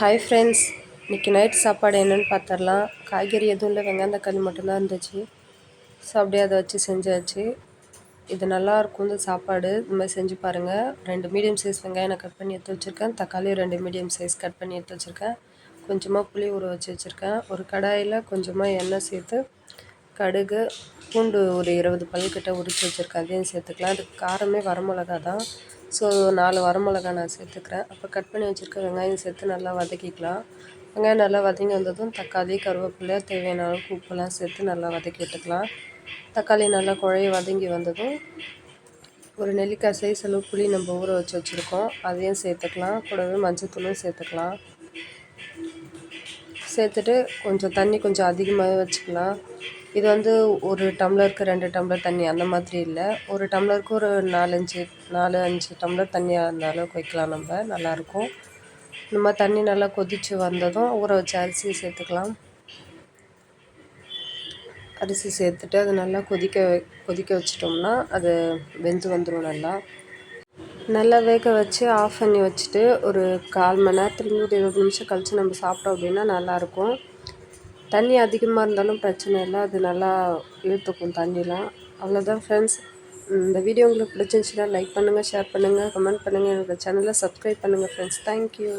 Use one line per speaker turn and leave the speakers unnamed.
Hi friends, இன்றைக்கி night சாப்பாடு என்னென்னு பார்த்துடலாம். காய்கறி எதுவும் இல்லை, வெங்காயம் தக்காளி மட்டும்தான் இருந்துச்சு. ஸோ அப்படியே அதை வச்சு செஞ்சாச்சு. இது நல்லாயிருக்கும் இந்த சாப்பாடு. இந்த மாதிரி செஞ்சு பாருங்கள். 2 மீடியம் சைஸ் வெங்காயம் நான் கட் பண்ணி எடுத்து வச்சுருக்கேன். தக்காளி 2 மீடியம் சைஸ் கட் பண்ணி எடுத்து வச்சுருக்கேன். கொஞ்சமாக புளி ஊற வச்சு வச்சுருக்கேன். ஒரு கடாயில் கொஞ்சமாக எண்ணெய் சேர்த்து கடுகு, பூண்டு ஒரு 20 பல்கிட்ட உரித்து வச்சுருக்கேன். அதையும் சேர்த்துக்கலாம். அதுக்கு காரமே வரமிளகா தான். ஸோ 4 வரமிளகா நான் சேர்த்துக்கிறேன். அப்போ கட் பண்ணி வச்சுருக்க வெங்காயம் சேர்த்து நல்லா வதக்கிக்கலாம். வெங்காயம் நல்லா வதங்கி வந்ததும் தக்காளி, கருவேப்பிலை, தேவையான அளவுக்கு உப்புலாம் சேர்த்து நல்லா வதக்கி விட்டுக்கலாம். தக்காளி நல்லா குழைய வதங்கி வந்ததும் ஒரு நெல்லிக்காய் சைஸ் அளவு புளி நம்ம ஊற வச்சு வச்சுருக்கோம், அதையும் சேர்த்துக்கலாம். கூடவே மஞ்சத்தூளும் சேர்த்துக்கலாம். சேர்த்துட்டு கொஞ்சம் தண்ணி கொஞ்சம் அதிகமாகவே வச்சுக்கலாம். இது வந்து ஒரு டம்ளருக்கு 2 டம்ளர் தண்ணி அந்த மாதிரி இல்லை. ஒரு டம்ளருக்கு ஒரு 4-5 டம்ளர் தண்ணியாக அந்த அளவுக்கு வைக்கலாம். நம்ம நல்லாயிருக்கும். நம்ம தண்ணி நல்லா கொதித்து வந்ததும் ஊற வச்ச அரிசியை சேர்த்துக்கலாம். அரிசி சேர்த்துட்டு அது நல்லா கொதிக்க வச்சிட்டோம்னா அது வெந்து வந்துடும். நல்லா வேக வச்சு ஆஃப் பண்ணி வச்சுட்டு ஒரு 1/4 மணி நேரத்துலேருந்து ஒரு 20 நிமிஷம் கழித்து நம்ம சாப்பிட்டோம் அப்படின்னா நல்லாயிருக்கும். தண்ணி அதிகமாக இருந்தாலும் பிரச்சனை இல்லை, அது நல்லா இழுத்துக்கும் தண்ணிலாம். அவ்வளோதான் ஃப்ரெண்ட்ஸ். இந்த வீடியோ உங்களுக்கு பிடிச்சிருந்துச்சுன்னா லைக் பண்ணுங்கள், ஷேர் பண்ணுங்கள், கமெண்ட் பண்ணுங்கள். என்னோடய சேனலை சப்ஸ்கிரைப் பண்ணுங்கள் ஃப்ரெண்ட்ஸ். தேங்க்யூ.